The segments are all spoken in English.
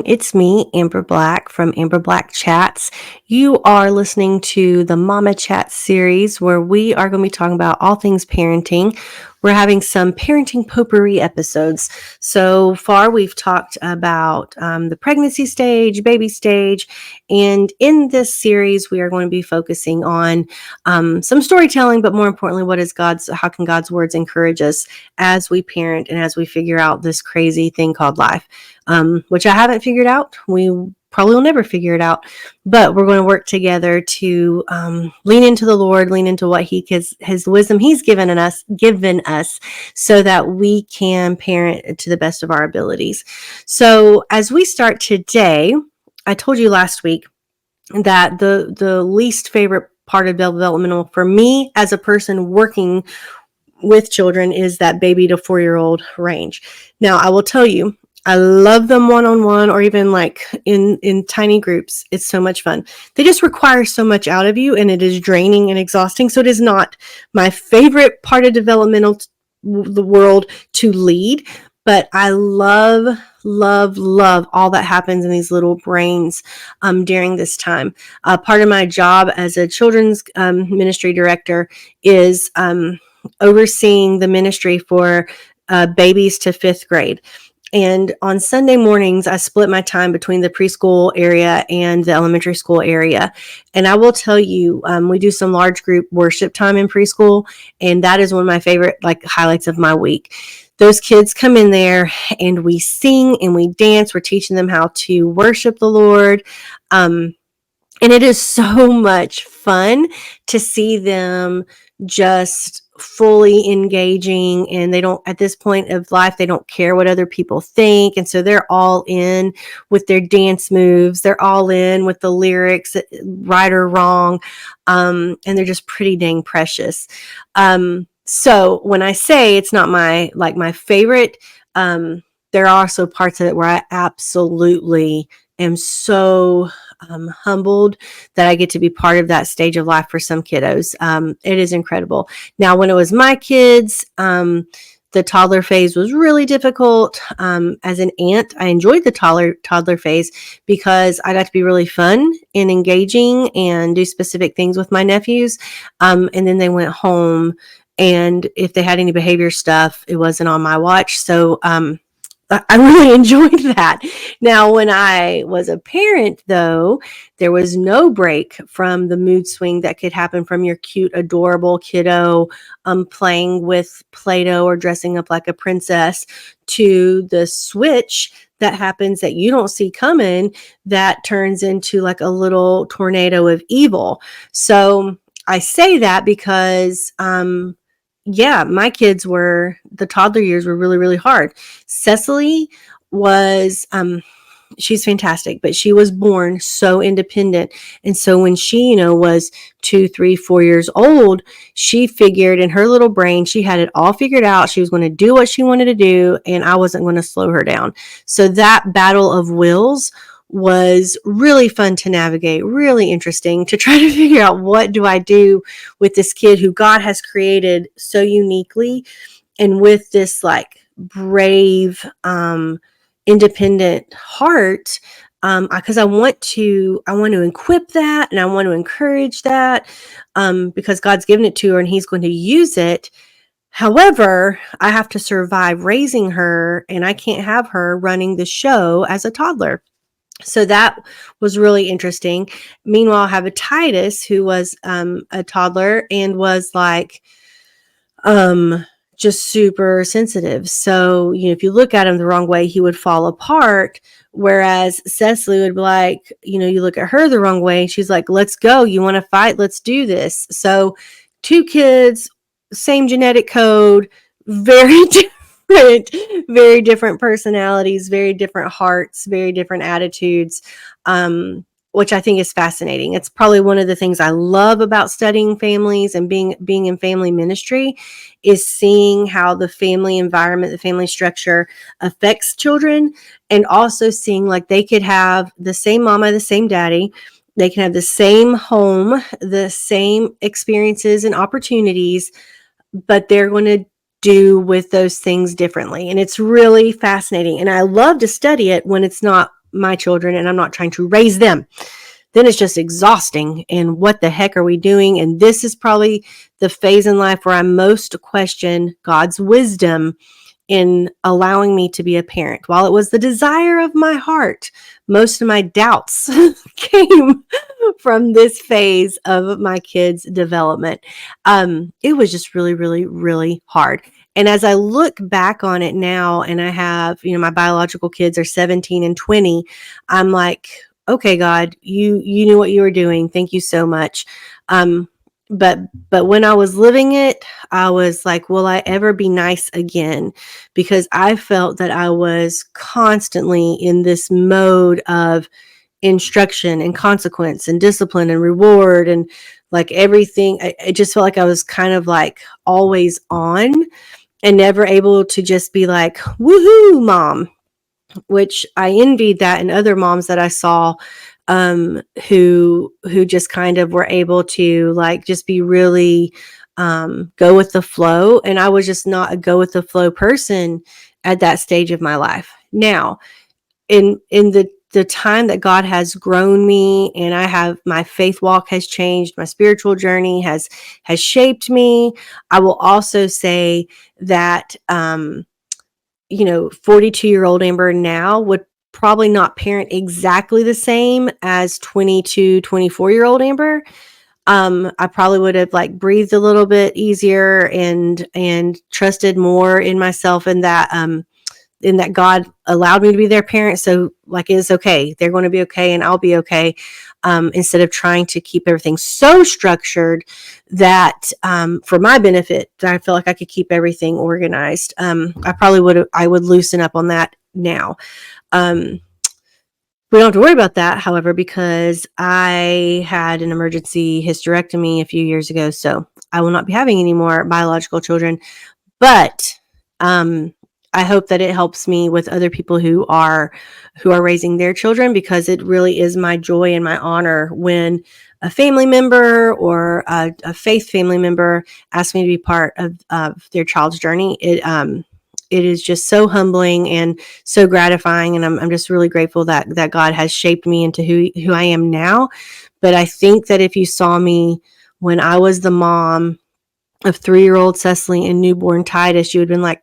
everyone. It's me, Amber Black from Amber Black Chats. You are listening to the Mama Chat series where we are going to be talking about all things parenting. We're having some parenting potpourri episodes. So far, we've talked about the pregnancy stage, baby stage, and in this series, we are going to be focusing on some storytelling, but more importantly, how can God's words encourage us as we parent and as we figure out this crazy thing called life, which I haven't figured out. We probably will never figure it out, but we're going to work together to lean into the Lord, lean into what his wisdom He's given us, so that we can parent to the best of our abilities. So as we start today, I told you last week that the least favorite part of developmental for me as a person working with children is that baby to 4-year-old range. Now, I will tell you, I love them one-on-one or even like in tiny groups. It's so much fun. They just require so much out of you, and it is draining and exhausting. So it is not my favorite part of the world to lead, but I love all that happens in these little brains during this time. Part of my job as a children's ministry director is overseeing the ministry for babies to 5th grade. And on Sunday mornings, I split my time between the preschool area and the elementary school area. And I will tell you, we do some large group worship time in preschool, and that is one of my favorite highlights of my week. Those kids come in there and we sing and we dance. We're teaching them how to worship the Lord. And it is so much fun to see them just fully engaging, and at this point of life, they don't care what other people think. And so they're all in with their dance moves. They're all in with the lyrics, right or wrong. And they're just pretty dang precious. So when I say it's not my favorite, there are also parts of it where I absolutely am so humbled that I get to be part of that stage of life for some kiddos. It is incredible. Now, when it was my kids, the toddler phase was really difficult. As an aunt, I enjoyed the toddler phase because I got to be really fun and engaging and do specific things with my nephews. And then they went home, and if they had any behavior stuff, it wasn't on my watch. So I really enjoyed that. Now, when I was a parent, though, there was no break from the mood swing that could happen from your cute, adorable kiddo playing with Play-Doh or dressing up like a princess to the switch that happens that you don't see coming that turns into like a little tornado of evil. So I say that because my kids the toddler years were really, really hard. Cecily was, she's fantastic, but she was born so independent. And so when she, was 2, 3, 4 years old, she figured in her little brain, she had it all figured out. She was going to do what she wanted to do, and I wasn't going to slow her down. So that battle of wills was really fun to navigate, really interesting to try to figure out what do I do with this kid who God has created so uniquely, and with this brave, independent heart, because I want to equip that, and I want to encourage that, because God's given it to her and He's going to use it. However, I have to survive raising her, and I can't have her running the show as a toddler. So that was really interesting. Meanwhile, I have a Titus who was a toddler and was just super sensitive. So, if you look at him the wrong way, he would fall apart. Whereas Cecily would be you look at her the wrong way, she's like, let's go. You want to fight? Let's do this. So 2 kids, same genetic code, very different personalities, very different hearts, very different attitudes, which I think is fascinating. It's probably one of the things I love about studying families and being in family ministry is seeing how the family environment, the family structure affects children, and also seeing they could have the same mama, the same daddy. They can have the same home, the same experiences and opportunities, but they're going to do with those things differently. And it's really fascinating. And I love to study it when it's not my children and I'm not trying to raise them, then it's just exhausting. And what the heck are we doing? And this is probably the phase in life where I most question God's wisdom in allowing me to be a parent. While it was the desire of my heart, most of my doubts came from this phase of my kids' development. It was just really, really, really hard. And as I look back on it now, and I have, my biological kids are 17 and 20, I'm like, okay, God, you knew what you were doing. Thank you so much. But when I was living it, I was like, will I ever be nice again? Because I felt that I was constantly in this mode of instruction and consequence and discipline and reward and like everything. I just felt like I was kind of like always on and never able to just be like, woohoo, mom, which I envied that in other moms that I saw, who just kind of were able to like just be really go with the flow. And I was just not a go with the flow person at that stage of my life. Now, in the time that God has grown me and my faith walk has changed, my spiritual journey has shaped me. I will also say that 42-year-old Amber now would probably not parent exactly the same as 22, 24-year-old Amber. I probably would have like breathed a little bit easier and trusted more in myself, and that God allowed me to be their parent. So like, it's okay. They're going to be okay and I'll be okay. Instead of trying to keep everything so structured that, for my benefit, that I feel like I could keep everything organized. I would loosen up on that now. We don't have to worry about that, however, because I had an emergency hysterectomy a few years ago. So I will not be having any more biological children, but, I hope that it helps me with other people who are raising their children, because it really is my joy and my honor when a family member or a faith family member asks me to be part of their child's journey. It is just so humbling and so gratifying, and I'm just really grateful that God has shaped me into who I am now. But I think that if you saw me when I was the mom of 3-year-old Cecily and newborn Titus, you would have been like,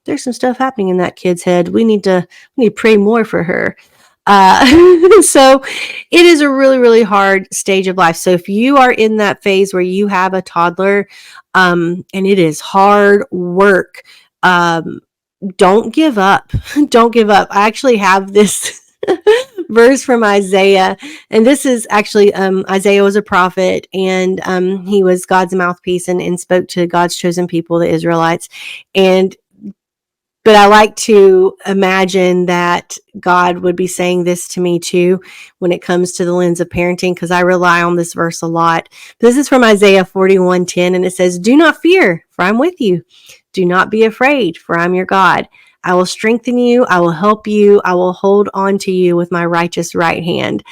there's some stuff happening in that kid's head. We need to pray more for her. So it is a really, really hard stage of life. So if you are in that phase where you have a toddler, and it is hard work, don't give up. Don't give up. I actually have this verse from Isaiah, and this is actually, Isaiah was a prophet, and he was God's mouthpiece and spoke to God's chosen people, the Israelites. But I like to imagine that God would be saying this to me too when it comes to the lens of parenting, because I rely on this verse a lot. This is from Isaiah 41:10, and it says, "Do not fear, for I'm with you. Do not be afraid, for I'm your God. I will strengthen you. I will help you. I will hold on to you with my righteous right hand."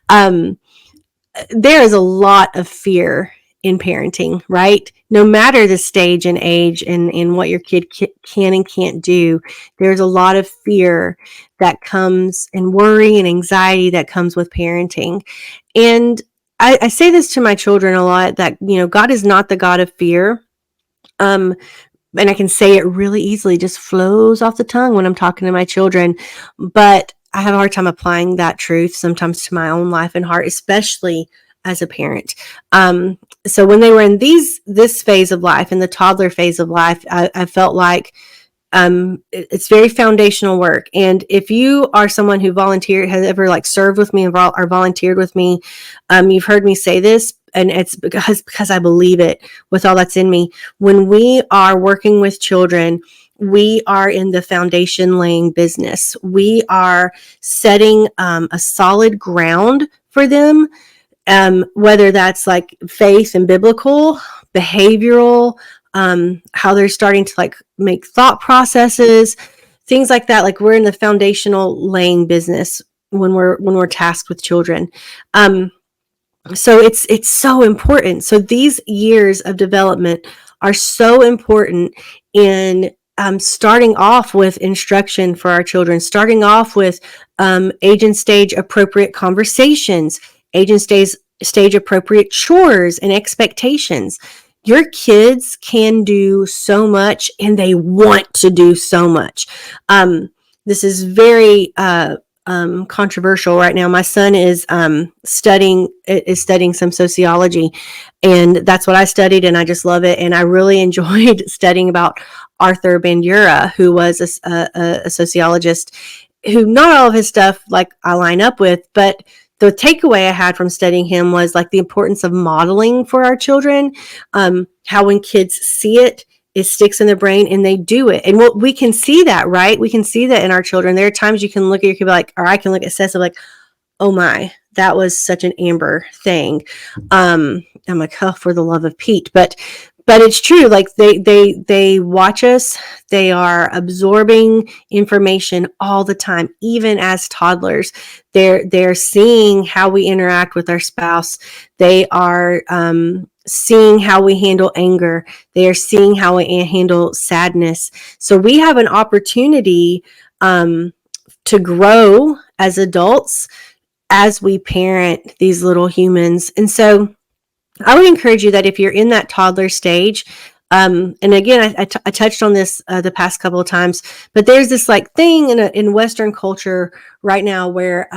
There is a lot of fear in parenting, right? No matter the stage and age and what your kid can and can't do, there's a lot of fear that comes, and worry and anxiety that comes with parenting. And I say this to my children a lot, that, God is not the God of fear. And I can say it really easily, just flows off the tongue when I'm talking to my children. But I have a hard time applying that truth sometimes to my own life and heart, especially as a parent. So when they were in this phase of life, in the toddler phase of life, I felt like it's very foundational work. And if you are someone who has ever like served with me or volunteered with me, you've heard me say this, and it's because I believe it with all that's in me. When we are working with children, we are in the foundation laying business. We are setting a solid ground for them, whether that's like faith and biblical, behavioral, how they're starting to like make thought processes, things like that. Like, we're in the foundational laying business when we're tasked with children. So it's so important. So these years of development are so important in starting off with instruction for our children, starting off with age and stage appropriate conversations, age and stage appropriate chores and expectations. Your kids can do so much, and they want to do so much. This is very controversial right now. My son is studying some sociology, and that's what I studied, and I just love it. And I really enjoyed studying about Arthur Bandura, who was a sociologist, who not all of his stuff like I line up with, but the takeaway I had from studying him was like the importance of modeling for our children. How when kids see it, it sticks in their brain and they do it. And we can see that, right? We can see that in our children. There are times you can look at your kid like, or I can look at Cecil like, oh my, that was such an Amber thing. I'm like, oh, for the love of Pete. But it's true. Like they watch us. They are absorbing information all the time, even as toddlers. They're seeing how we interact with our spouse. They are seeing how we handle anger. They are seeing how we handle sadness. So we have an opportunity to grow as adults as we parent these little humans. And so I would encourage you that if you're in that toddler stage, and again, I touched on this the past couple of times, but there's this like thing in Western culture right now where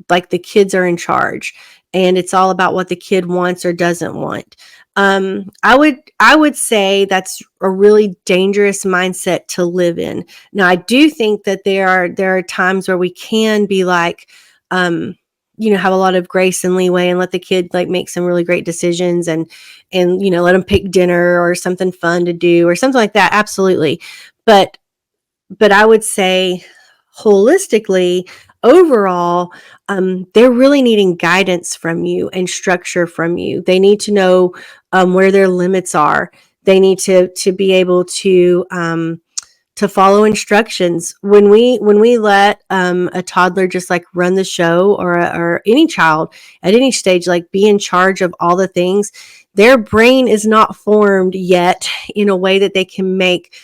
like the kids are in charge, and it's all about what the kid wants or doesn't want. I would say that's a really dangerous mindset to live in. Now, I do think that there are times where we can be like, have a lot of grace and leeway and let the kid like make some really great decisions and let them pick dinner or something fun to do or something like that. Absolutely. But I would say holistically, overall, they're really needing guidance from you and structure from you. They need to know where their limits are. They need to be able to follow instructions. When we let a toddler just like run the show, or any child at any stage like be in charge of all the things, their brain is not formed yet in a way that they can make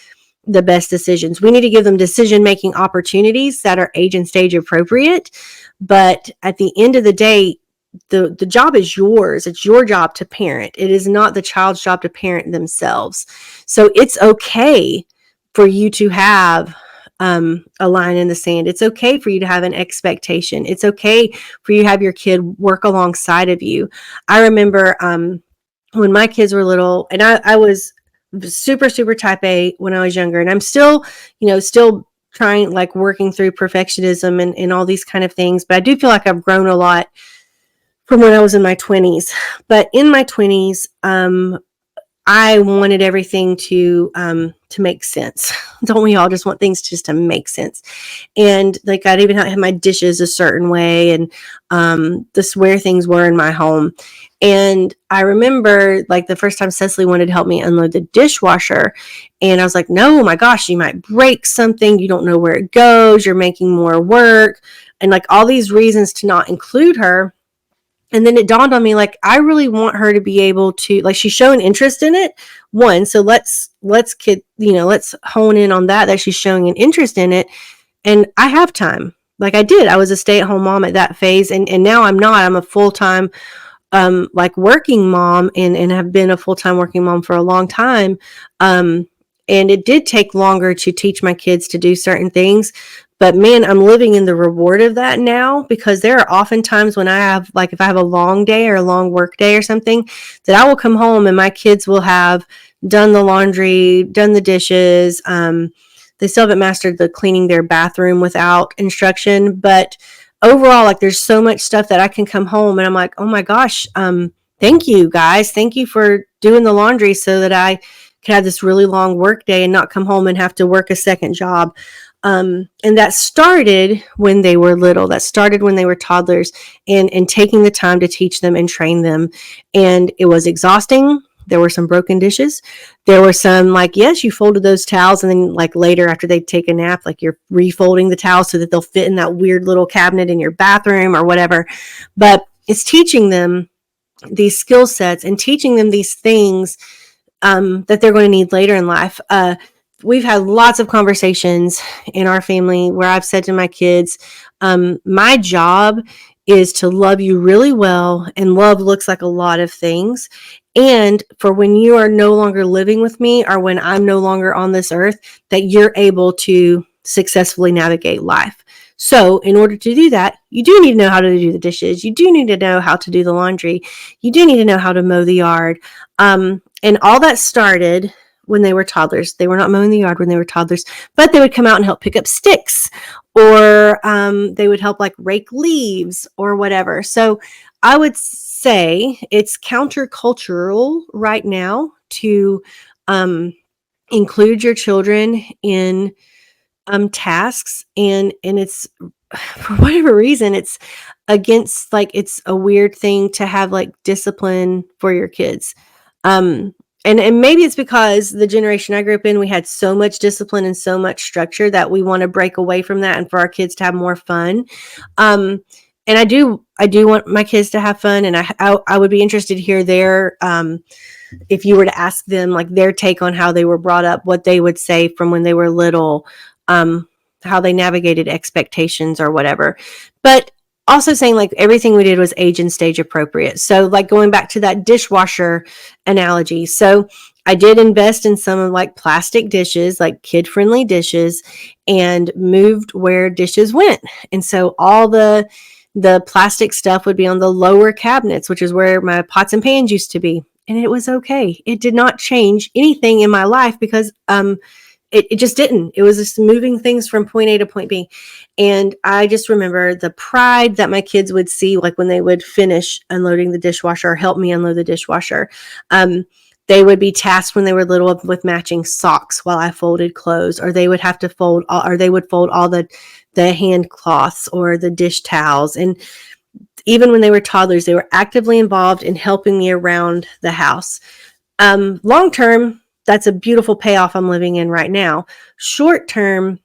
the best decisions. We need to give them decision-making opportunities that are age and stage appropriate. But at the end of the day, the job is yours. It's your job to parent. It is not the child's job to parent themselves. So it's okay for you to have a line in the sand. It's okay for you to have an expectation. It's okay for you to have your kid work alongside of you. I remember when my kids were little, and I was super, super type A when I was younger. And I'm still trying, like working through perfectionism and all these kind of things. But I do feel like I've grown a lot from when I was in my 20s. But in my 20s, I wanted everything to make sense. Don't we all just want things just to make sense? And like I'd even have my dishes a certain way, and this where things were in my home. And I remember like the first time Cecily wanted to help me unload the dishwasher, and I was like, no, my gosh, you might break something. You don't know where it goes. You're making more work, and like all these reasons to not include her. And then it dawned on me, like, I really want her to be able to, like, she's showing interest in it. One, so let's hone in on that she's showing an interest in it. And I have time. Like I did. I was a stay-at-home mom at that phase. And now I'm not. I'm a full-time, like working mom and have been a full-time working mom for a long time. And it did take longer to teach my kids to do certain things. But man, I'm living in the reward of that now, because there are often times when I have, like, if I have a long day or a long work day or something, that I will come home and my kids will have done the laundry, done the dishes. They still haven't mastered the cleaning their bathroom without instruction. But overall, like, there's so much stuff that I can come home and I'm like, oh my gosh, thank you guys. Thank you for doing the laundry so that I can have this really long work day and not come home and have to work a second job. And that started when they were little. That started when they were toddlers, and taking the time to teach them and train them. And it was exhausting. There were some broken dishes. There were some, like, yes, you folded those towels, and then like later after they take a nap, like you're refolding the towels so that they'll fit in that weird little cabinet in your bathroom or whatever. But it's teaching them these skill sets and teaching them these things that they're going to need later in life. we've had lots of conversations in our family where I've said to my kids, my job is to love you really well, and love looks like a lot of things. And for when you are no longer living with me, or when I'm no longer on this earth, that you're able to successfully navigate life. So in order to do that, you do need to know how to do the dishes. You do need to know how to do the laundry. You do need to know how to mow the yard. And all that started when they were toddlers. They were not mowing the yard when they were toddlers, but they would come out and help pick up sticks, or they would help like rake leaves or whatever. So I would say it's countercultural right now to include your children in tasks, and it's for whatever reason it's against, like, it's a weird thing to have like discipline for your kids. And maybe it's because the generation I grew up in, we had so much discipline and so much structure that we want to break away from that and for our kids to have more fun. And I do want my kids to have fun, and I would be interested to hear their if you were to ask them like their take on how they were brought up, what they would say from when they were little, how they navigated expectations or whatever. But also saying like everything we did was age and stage appropriate. So like going back to that dishwasher analogy. So I did invest in some of like plastic dishes, like kid-friendly dishes, and moved where dishes went. And so all the plastic stuff would be on the lower cabinets, which is where my pots and pans used to be. And it was okay. It did not change anything in my life because it just didn't. It was just moving things from point A to point B. And I just remember the pride that my kids would see, like when they would finish unloading the dishwasher or help me unload the dishwasher. They would be tasked when they were little with matching socks while I folded clothes, or they would have to fold all the hand cloths or the dish towels. And even when they were toddlers, they were actively involved in helping me around the house. Long term, that's a beautiful payoff I'm living in right now. Short term,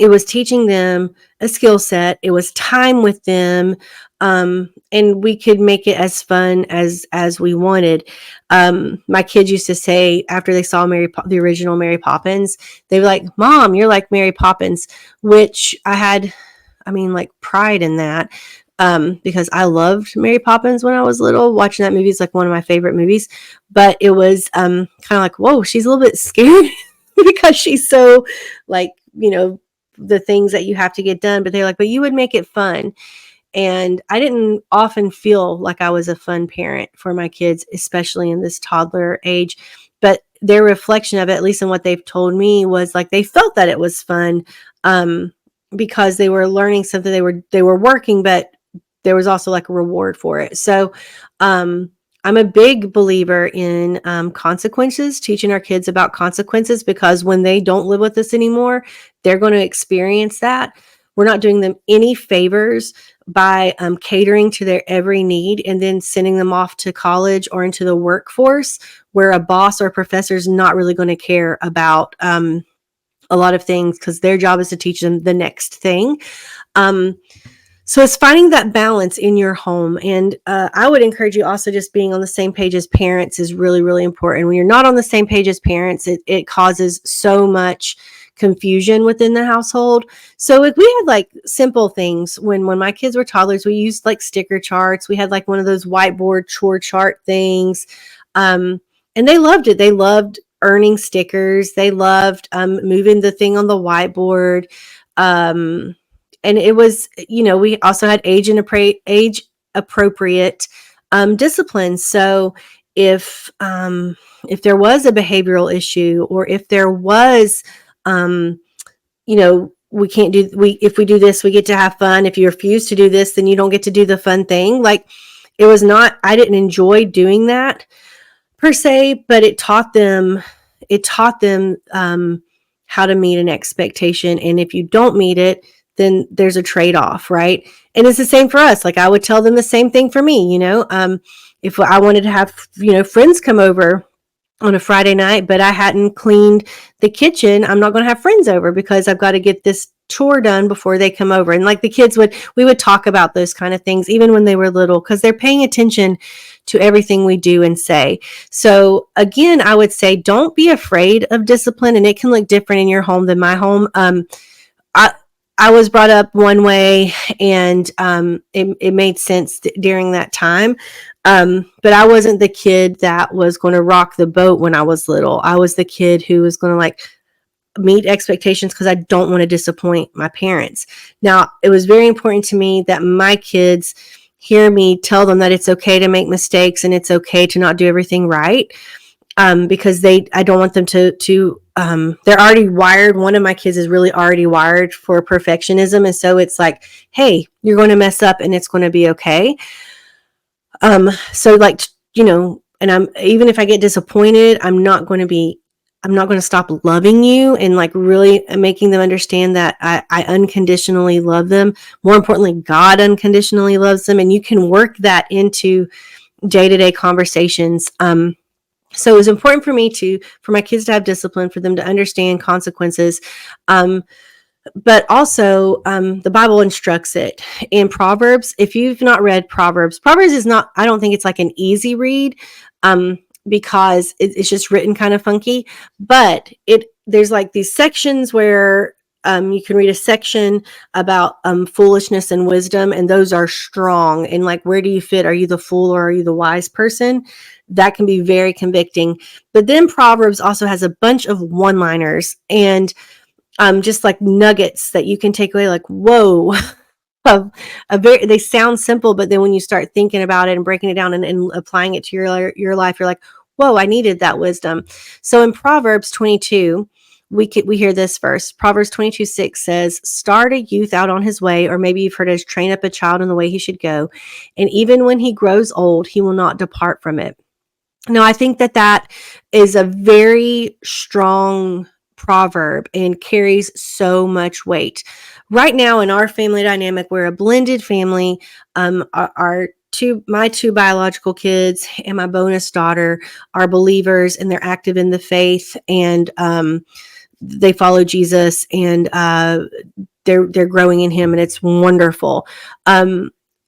it was teaching them a skill set. It was time with them. And we could make it as fun as we wanted. My kids used to say after they saw the original Mary Poppins, they were like, "Mom, you're like Mary Poppins," which I had, like pride in that. Because I loved Mary Poppins when I was little. Watching that movie is like one of my favorite movies. But it was kind of like, whoa, she's a little bit scary because she's so like, the things that you have to get done. But they're like, but you would make it fun. And I didn't often feel like I was a fun parent for my kids, especially in this toddler age. But their reflection of it, at least in what they've told me, was like they felt that it was fun because they were learning something. They were working, but there was also like a reward for it. So I'm a big believer in consequences, teaching our kids about consequences, because when they don't live with us anymore, they're going to experience that. We're not doing them any favors by catering to their every need and then sending them off to college or into the workforce where a boss or a professor is not really going to care about a lot of things, because their job is to teach them the next thing. So it's finding that balance in your home. And I would encourage you also, just being on the same page as parents is really, really important. When you're not on the same page as parents, it causes so much confusion within the household. So if we had like simple things, when my kids were toddlers, we used like sticker charts. We had like one of those whiteboard chore chart things. And they loved it. They loved earning stickers. They loved moving the thing on the whiteboard. And it was, we also had age appropriate disciplines. So if there was a behavioral issue, or if there was, if we do this, we get to have fun. If you refuse to do this, then you don't get to do the fun thing. Like, it was not, I didn't enjoy doing that per se, but it taught them how to meet an expectation. And if you don't meet it, then there's a trade-off, right? And it's the same for us. Like, I would tell them the same thing for me, if I wanted to have, friends come over on a Friday night, but I hadn't cleaned the kitchen, I'm not going to have friends over because I've got to get this chore done before they come over. And like the kids we would talk about those kind of things, even when they were little, because they're paying attention to everything we do and say. So again, I would say don't be afraid of discipline, and it can look different in your home than my home. I I was brought up one way, and it made sense during that time. But I wasn't the kid that was going to rock the boat when I was little. I was the kid who was going to like meet expectations because I don't want to disappoint my parents. Now, it was very important to me that my kids hear me tell them that it's okay to make mistakes and it's okay to not do everything right. Because I don't want them to they're already wired. One of my kids is really already wired for perfectionism. And so it's like, hey, you're going to mess up and it's going to be okay. So like, and I'm, even if I get disappointed, I'm not going to stop loving you and like really making them understand that I unconditionally love them. More importantly, God unconditionally loves them. And you can work that into day-to-day conversations. So it was important for my kids to have discipline, for them to understand consequences. But also, the Bible instructs it in Proverbs. If you've not read Proverbs is not, I don't think it's like an easy read, because it's just written kind of funky, but there's like these sections where, you can read a section about foolishness and wisdom, and those are strong. And like, where do you fit? Are you the fool or are you the wise person? That can be very convicting. But then Proverbs also has a bunch of one-liners and just like nuggets that you can take away. Like, whoa, they sound simple, but then when you start thinking about it and breaking it down and applying it to your life, you're like, whoa, I needed that wisdom. So in Proverbs 22. We hear this verse. Proverbs 22:6 says, start a youth out on his way, or maybe you've heard us, train up a child in the way he should go. And even when he grows old, he will not depart from it. Now, I think that is a very strong proverb and carries so much weight. Right now in our family dynamic, we're a blended family. My two biological kids and my bonus daughter are believers, and they're active in the faith, and they follow Jesus, and they're growing in him, and it's wonderful.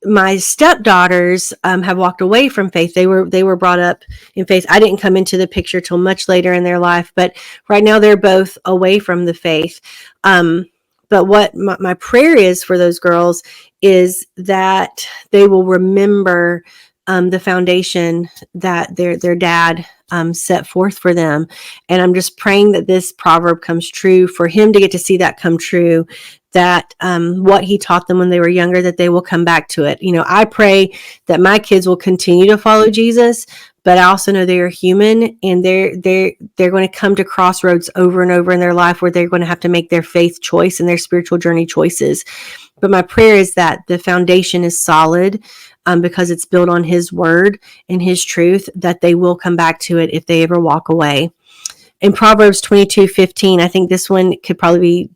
My stepdaughters have walked away from faith. They were brought up in faith. I didn't come into the picture till much later in their life, but right now they're both away from the faith. But what my prayer is for those girls is that they will remember the foundation that their dad set forth for them. And I'm just praying that this proverb comes true, for him to get to see that come true, that what he taught them when they were younger, that they will come back to it. I pray that my kids will continue to follow Jesus, but I also know they are human, and they're going to come to crossroads over and over in their life where they're going to have to make their faith choice and their spiritual journey choices. But my prayer is that the foundation is solid, because it's built on his word and his truth, that they will come back to it if they ever walk away. In Proverbs 22:15, I think this one could probably be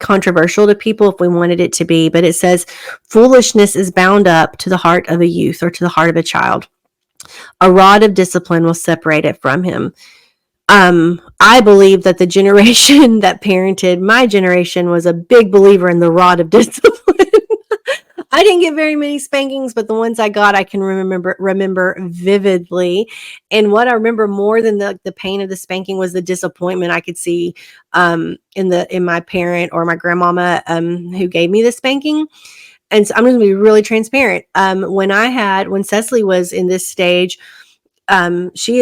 controversial to people if we wanted it to be, but it says, foolishness is bound up to the heart of a youth, or to the heart of a child. A rod of discipline will separate it from him. I believe that the generation that parented my generation was a big believer in the rod of discipline. I didn't get very many spankings, but the ones I got, I can remember vividly. And what I remember more than the pain of the spanking was the disappointment I could see in my parent or my grandmama who gave me the spanking. And so I'm going to be really transparent. When Cecily was in this stage, she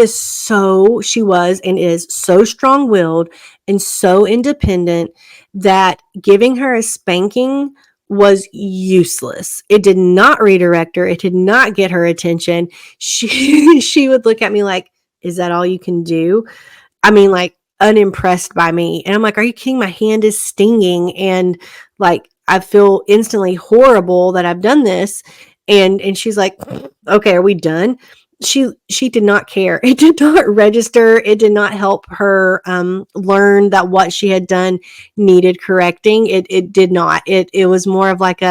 was and is so strong-willed and so independent that giving her a spanking was useless. It did not redirect her. It did not get her attention. She would look at me like, is that all you can do? I mean, like, unimpressed by me. And I'm like, are you kidding? My hand is stinging. And like, I feel instantly horrible that I've done this. And she's like, okay, are we done? She did not care. It did not register. It did not help her learn that what she had done needed correcting. It did not. It was more of like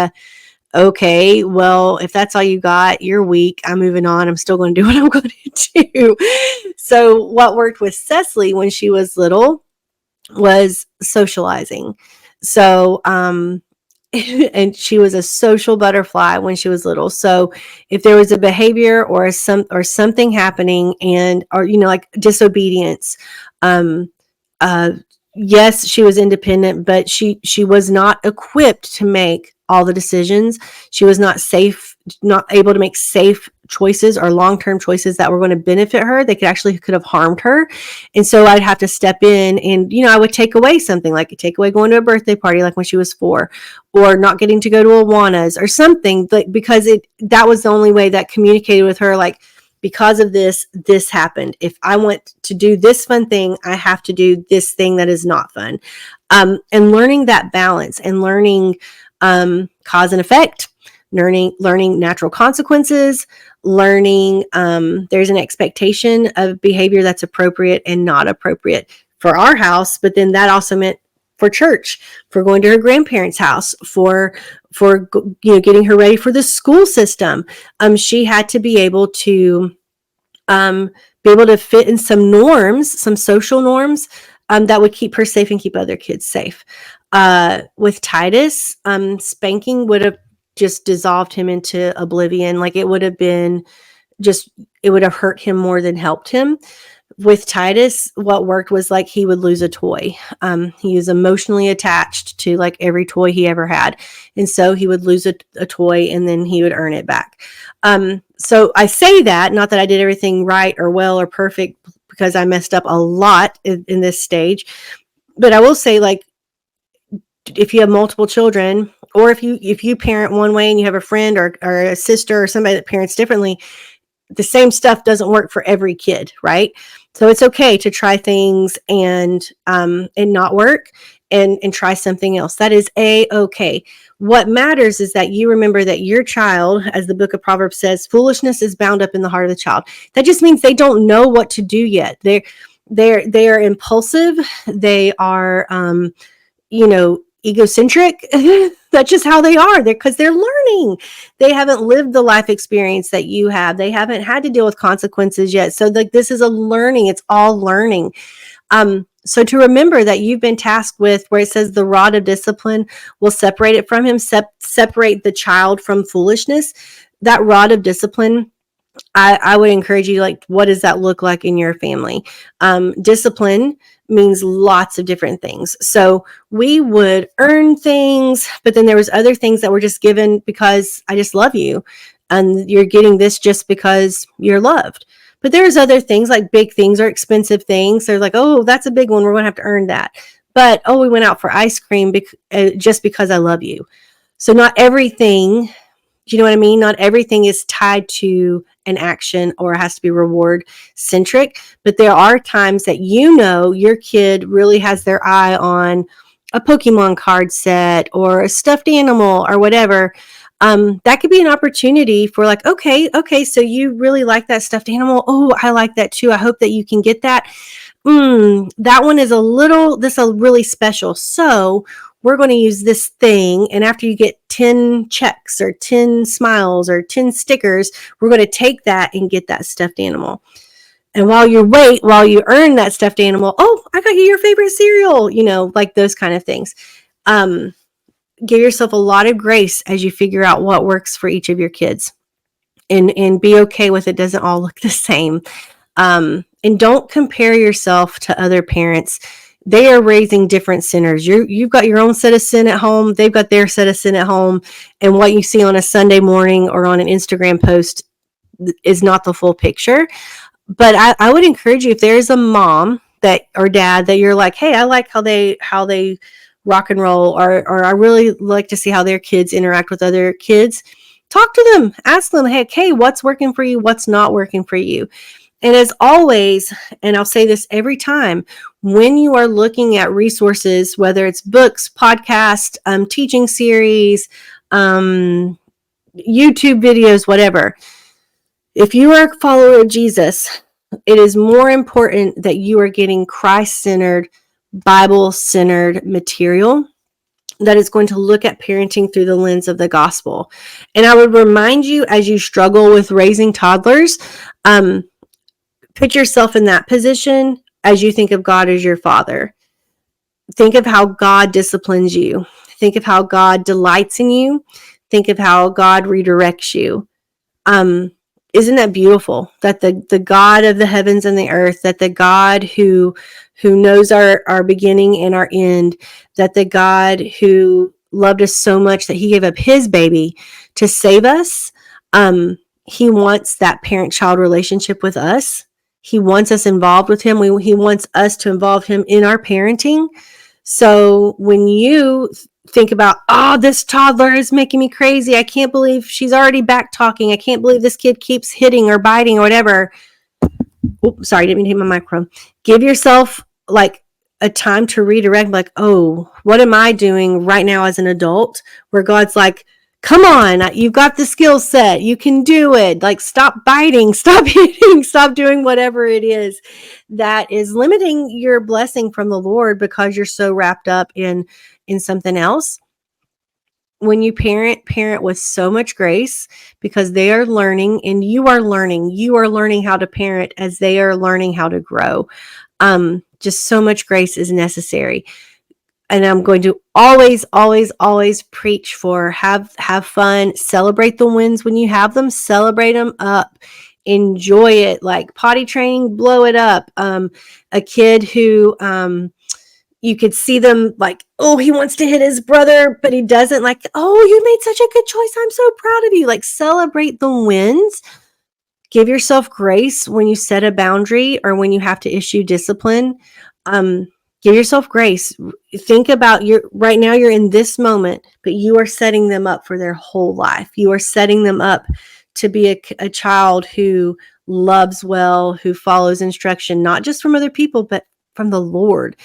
okay, well, if that's all you got, you're weak. I'm moving on. I'm still going to do what I'm going to do. So what worked with Cecily when she was little was socializing. So and she was a social butterfly when she was little. So if there was a behavior or something happening, and or like disobedience, um, uh, yes, she was independent, but she was not equipped to make all the decisions. She was not able to make safe choices or long-term choices that were going to benefit her. They could have harmed her. And so I'd have to step in, and I would take away something, like take away going to a birthday party like when she was 4, or not getting to go to Awana's or something, because that was the only way that communicated with her, like, because of this happened. If I want to do this fun thing, I have to do this thing that is not fun. And learning that balance, and learning cause and effect, learning natural consequences, learning there's an expectation of behavior that's appropriate and not appropriate for our house. But then that also meant for church, for going to her grandparents' house, for getting her ready for the school system. She had to be able to fit in some norms, some social norms that would keep her safe and keep other kids safe. With Titus, spanking would have just dissolved him into oblivion. Like, it would have hurt him more than helped him. With Titus, what worked was, like, he would lose a toy. He was emotionally attached to, like, every toy he ever had. And so he would lose a toy, and then he would earn it back. So I say that, not that I did everything right or well or perfect, because I messed up a lot in this stage. But I will say, like, if you have multiple children, or if you parent one way and you have a friend or a sister or somebody that parents differently, the same stuff doesn't work for every kid, right? So it's okay to try things and not work, and try something else. That is okay. What matters is that you remember that your child, as the book of Proverbs says, foolishness is bound up in the heart of the child. That just means they don't know what to do yet. They are impulsive. They are egocentric. That's just how they are. Because they're learning. They haven't lived the life experience that you have. They haven't had to deal with consequences yet. So, like, this is a learning. It's all learning. So to remember that you've been tasked with, where it says the rod of discipline will separate it from him, separate the child from foolishness. That rod of discipline, I would encourage you, like, what does that look like in your family? Discipline means lots of different things. So we would earn things, but then there was other things that were just given because I just love you, and you're getting this just because you're loved. But there's other things, like big things or expensive things. They're like, oh, that's a big one. We're going to have to earn that. But, oh, we went out for ice cream just because I love you. So not everything, do you know what I mean? Not everything is tied to an action or has to be reward centric. But there are times that your kid really has their eye on a Pokemon card set or a stuffed animal or whatever. That could be an opportunity for, like, okay, so you really like that stuffed animal. Oh, I like that too. I hope that you can get that. That one is really special. So we're going to use this thing. And after you get 10 checks or 10 smiles or 10 stickers, we're going to take that and get that stuffed animal. And while you earn that stuffed animal, oh, I got you your favorite cereal, like those kind of things. Give yourself a lot of grace as you figure out what works for each of your kids, and be okay with it doesn't all look the same. And don't compare yourself to other parents. They are raising different sinners. You've got your own set of sin at home. They've got their set of sin at home. And what you see on a Sunday morning or on an Instagram post is not the full picture. But I would encourage you, if there's a mom or dad that you're like, hey, I like how they rock and roll, or I really like to see how their kids interact with other kids, talk to them, ask them, hey, what's working for you? What's not working for you? And as always, and I'll say this every time, when you are looking at resources, whether it's books, podcasts, teaching series, YouTube videos, whatever, if you are a follower of Jesus, it is more important that you are getting Christ-centered, Bible-centered material that is going to look at parenting through the lens of the gospel. And I would remind you, as you struggle with raising toddlers, put yourself in that position as you think of God as your father. Think of how God disciplines you. Think of how God delights in you. Think of how God redirects you. Isn't that beautiful that the God of the heavens and the earth, that the God who knows our beginning and our end, that the God who loved us so much that he gave up his baby to save us, he wants that parent-child relationship with us. He wants us involved with him. He wants us to involve him in our parenting. So when you think about, oh, this toddler is making me crazy. I can't believe she's already back talking. I can't believe this kid keeps hitting or biting or whatever. Oops, sorry, didn't mean to hit my microphone. Give yourself like a time to redirect, like, oh, what am I doing right now as an adult? Where God's like, come on, you've got the skill set. You can do it. Like, stop biting, stop hitting, stop doing whatever it is that is limiting your blessing from the Lord because you're so wrapped up in something else. When you parent with so much grace, because they are learning and you are learning how to parent as they are learning how to grow. Just so much grace is necessary. And I'm going to always preach for have fun, celebrate the wins when you have them, celebrate them up, enjoy it. Like potty training, blow it up. A kid who you could see them like, oh, he wants to hit his brother, but he doesn't. Like, oh, you made such a good choice. I'm so proud of you. Like, celebrate the wins. Give yourself grace when you set a boundary or when you have to issue discipline. Give yourself grace. Think about right now you're in this moment, but you are setting them up for their whole life. You are setting them up to be a child who loves well, who follows instruction, not just from other people, but from the Lord.